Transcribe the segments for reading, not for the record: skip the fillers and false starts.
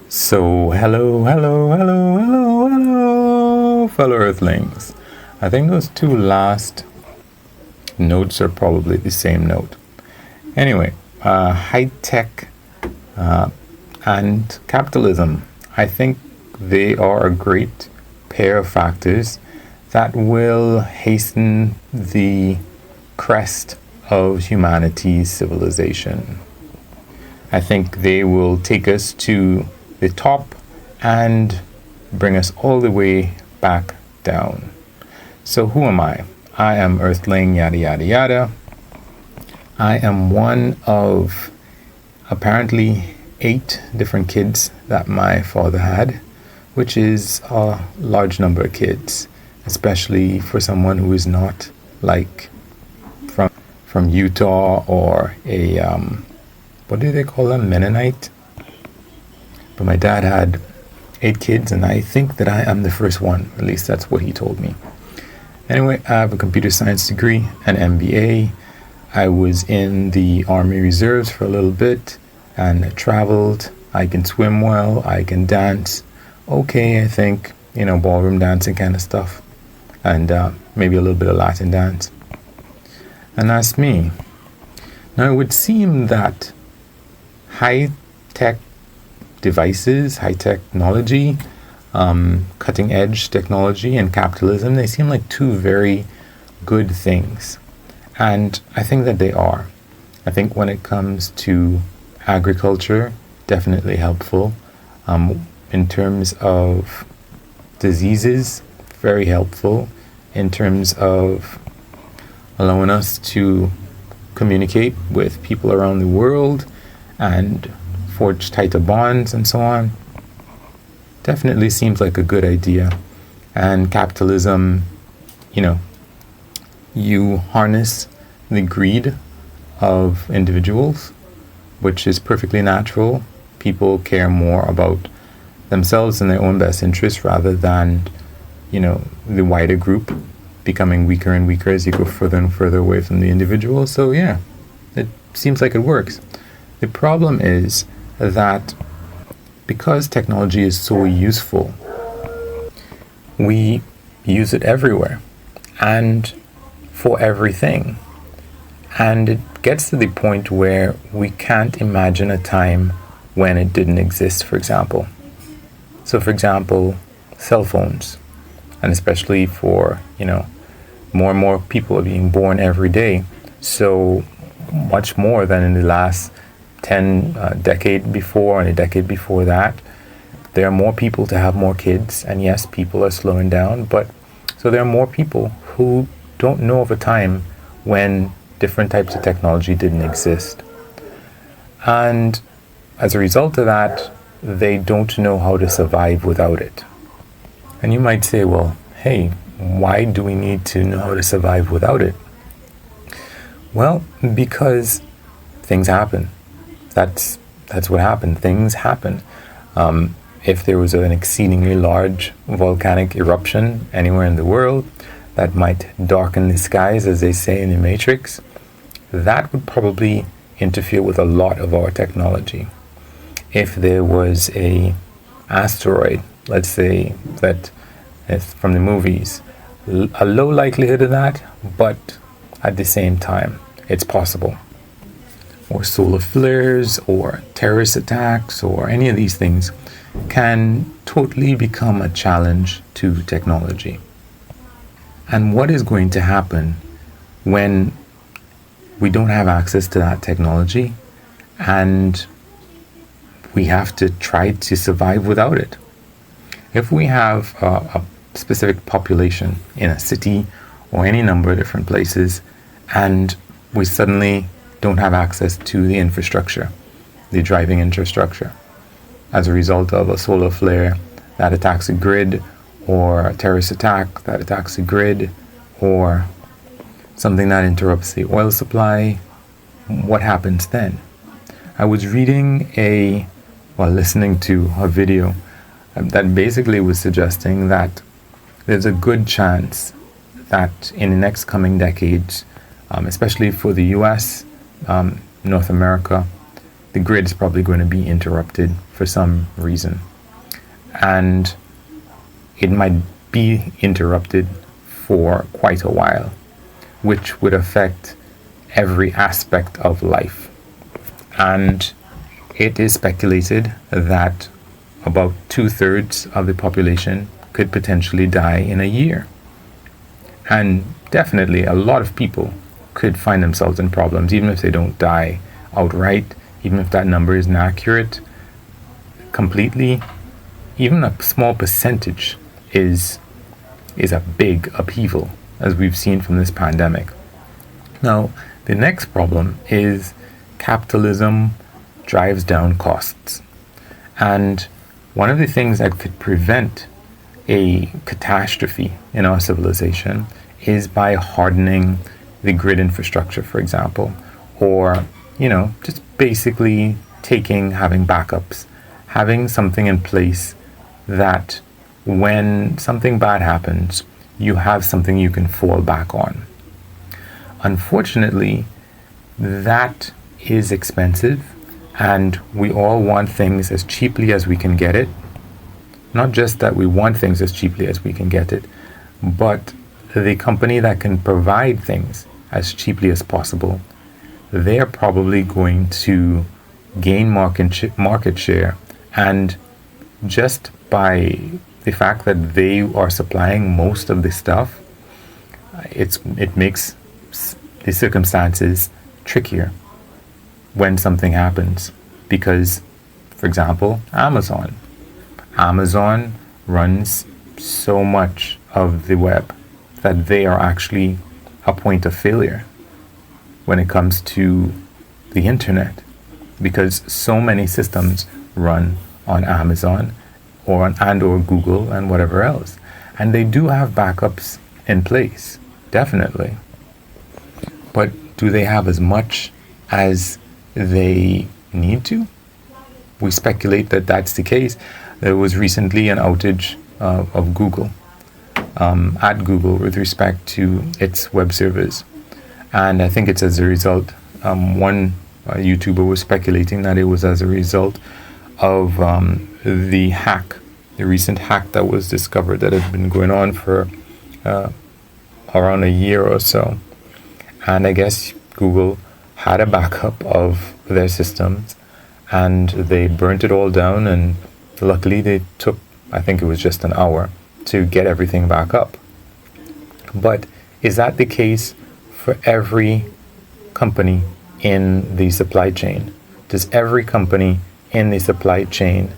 So, hello, fellow Earthlings. I think those two last notes are probably the same note. Anyway, high tech and capitalism. I think they are a great pair of factors that will hasten the crest of humanity's civilization. I think they will take us to the top and bring us all the way back down. So who am I? I am Earthling, yada yada yada. I am one of apparently 8 different kids that my father had, which is a large number of kids, especially for someone who is not like from Utah or a what do they call them, Mennonite? But my dad had 8 kids, and I think that I am the first one. At least that's what he told me. Anyway, I have a computer science degree, an MBA. I was in the Army Reserves for a little bit and traveled. I can swim well. I can dance. Okay, I think, ballroom dancing kind of stuff. And maybe a little bit of Latin dance. And that's me. Now, it would seem that high-tech devices, high technology, cutting edge technology, and capitalism, they seem like two very good things. And I think that they are. I think when it comes to agriculture, definitely helpful. In terms of diseases, very helpful. In terms of allowing us to communicate with people around the world and forge tighter bonds and so on. Definitely seems like a good idea. And capitalism, you harness the greed of individuals, which is perfectly natural. People care more about themselves and their own best interests rather than, the wider group becoming weaker and weaker as you go further and further away from the individual. So yeah, it seems like it works. The problem is that because technology is so useful, we use it everywhere and for everything. And it gets to the point where we can't imagine a time when it didn't exist, for example. So, for example, cell phones, and especially for, more and more people are being born every day. So much more than in the last 10 decade before and a decade before that. There are more people to have more kids, and yes, people are slowing down, but so there are more people who don't know of a time when different types of technology didn't exist. And as a result of that, they don't know how to survive without it. And you might say, well, hey, why do we need to know how to survive without it? Well, because things happen. That's what happened. Things happen. If there was an exceedingly large volcanic eruption anywhere in the world that might darken the skies, as they say in the Matrix, that would probably interfere with a lot of our technology. If there was a asteroid, let's say that it's from the movies, a low likelihood of that, but at the same time, it's possible. Or solar flares, or terrorist attacks, or any of these things can totally become a challenge to technology. And what is going to happen when we don't have access to that technology and we have to try to survive without it? If we have a specific population in a city or any number of different places and we suddenly don't have access to the infrastructure, the driving infrastructure, as a result of a solar flare that attacks a grid, or a terrorist attack that attacks a grid, or something that interrupts the oil supply, what happens then? I was listening to a video that basically was suggesting that there's a good chance that in the next coming decades, especially for the US, North America, the grid is probably going to be interrupted for some reason. And it might be interrupted for quite a while, which would affect every aspect of life. And it is speculated that about 2/3 of the population could potentially die in a year. And definitely a lot of people could find themselves in problems, even if they don't die outright, even if that number isn't accurate completely. Even a small percentage is a big upheaval, as we've seen from this pandemic. Now, the next problem is capitalism drives down costs. And one of the things that could prevent a catastrophe in our civilization is by hardening the grid infrastructure, for example, or, just basically having backups, having something in place that when something bad happens, you have something you can fall back on. Unfortunately, that is expensive, and we all want things as cheaply as we can get it. Not just that we want things as cheaply as we can get it, but the company that can provide things as cheaply as possible, they're probably going to gain market share, and just by the fact that they are supplying most of the stuff, it makes the circumstances trickier when something happens. Because, for example, Amazon runs so much of the web that they are actually a point of failure when it comes to the internet, because so many systems run on Amazon or Google and whatever else. And they do have backups in place, definitely. But do they have as much as they need to? We speculate that that's the case. There was recently an outage of Google, at Google, with respect to its web servers. And I think it's as a result, one YouTuber was speculating that it was as a result of the recent hack that was discovered, that had been going on for around a year or so. And I guess Google had a backup of their systems, and they burnt it all down, and luckily they took, I think it was just an hour, to get everything back up. But is that the case for every company in the supply chain? Does every company in the supply chain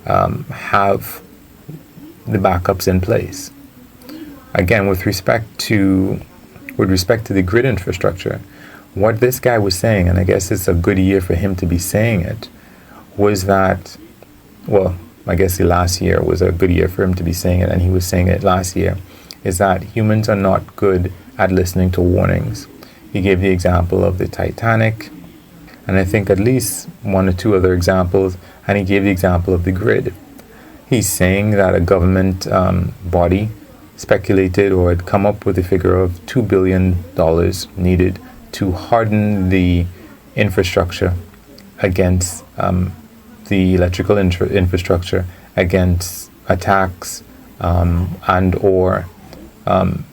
have the backups in place? Again, with respect to the grid infrastructure, what this guy was saying, and I guess it's a good year for him to be saying it, was that, well, I guess the last year was a good year for him to be saying it, and he was saying it last year, is that humans are not good at listening to warnings. He gave the example of the Titanic, and I think at least one or two other examples, and he gave the example of the grid. He's saying that a government body speculated or had come up with a figure of $2 billion needed to harden the infrastructure against the electrical infrastructure against attacks and or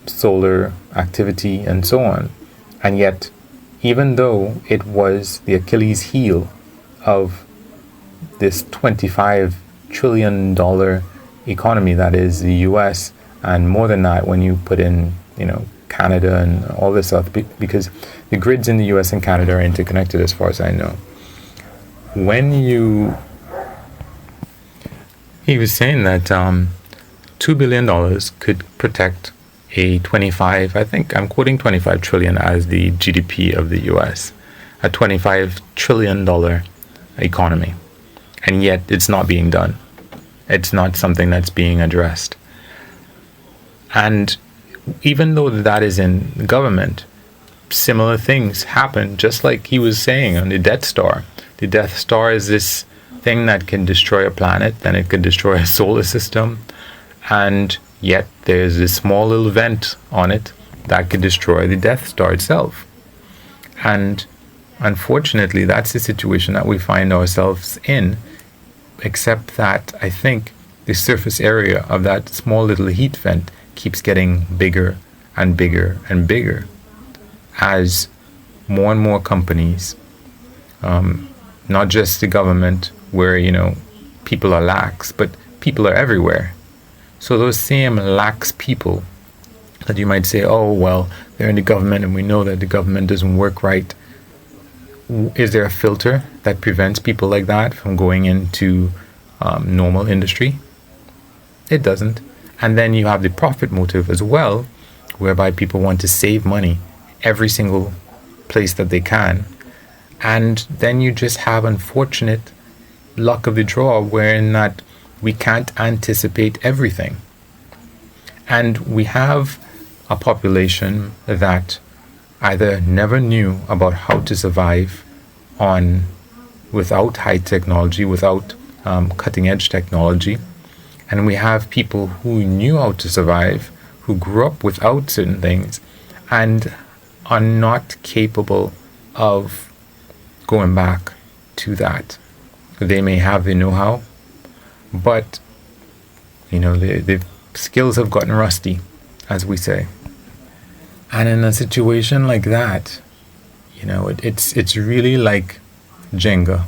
solar activity and so on. And yet, even though it was the Achilles heel of this $25 trillion economy that is the US, and more than that when you put in, Canada and all this stuff, because the grids in the US and Canada are interconnected as far as I know. He was saying that $2 billion could protect a 25, I think I'm quoting 25 trillion as the GDP of the US, a $25 trillion economy. And yet it's not being done. It's not something that's being addressed. And even though that is in government, similar things happen, just like he was saying on the Death Star. The Death Star is this thing that can destroy a planet, and it can destroy a solar system, and yet there's this small little vent on it that could destroy the Death Star itself. And unfortunately, that's the situation that we find ourselves in, except that I think the surface area of that small little heat vent keeps getting bigger and bigger and bigger as more and more companies, not just the government where, people are lax, but people are everywhere. So those same lax people that you might say, oh, well, they're in the government and we know that the government doesn't work right. Is there a filter that prevents people like that from going into normal industry? It doesn't. And then you have the profit motive as well, whereby people want to save money every single place that they can. And then you just have unfortunate luck of the draw wherein that we can't anticipate everything. And we have a population that either never knew about how to survive without high technology, without cutting edge technology. And we have people who knew how to survive, who grew up without certain things and are not capable of going back to that. They may have the know-how, but the skills have gotten rusty, as we say. And in a situation like that, it's really like Jenga.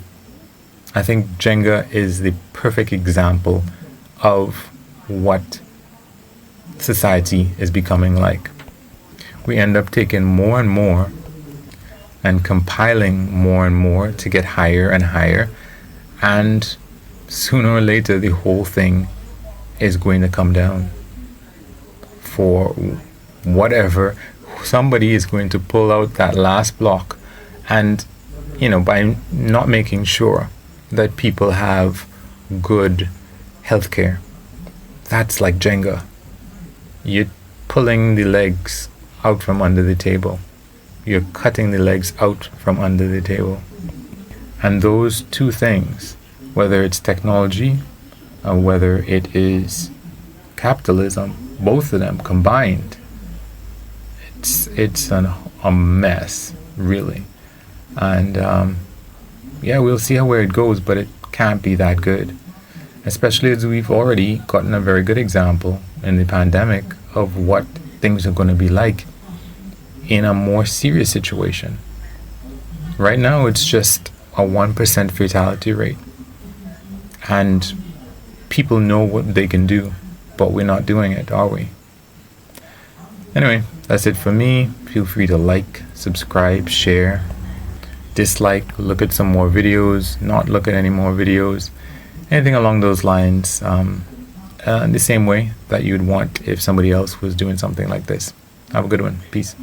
I think Jenga is the perfect example of what society is becoming like. We end up taking more and more and compiling more and more to get higher and higher, and sooner or later the whole thing is going to come down. For whatever, somebody is going to pull out that last block, and by not making sure that people have good healthcare. That's like Jenga. You're pulling the legs out from under the table. You're cutting the legs out from under the table. And those two things, whether it's technology or whether it is capitalism, both of them combined, it's a mess, really. And we'll see where it goes, but it can't be that good. Especially as we've already gotten a very good example in the pandemic of what things are going to be like in a more serious situation. Right now, it's just a 1% fatality rate. And people know what they can do, but we're not doing it, are we? Anyway, that's it for me. Feel free to like, subscribe, share, dislike, look at some more videos, not look at any more videos, anything along those lines, in the same way that you'd want if somebody else was doing something like this. Have a good one. Peace.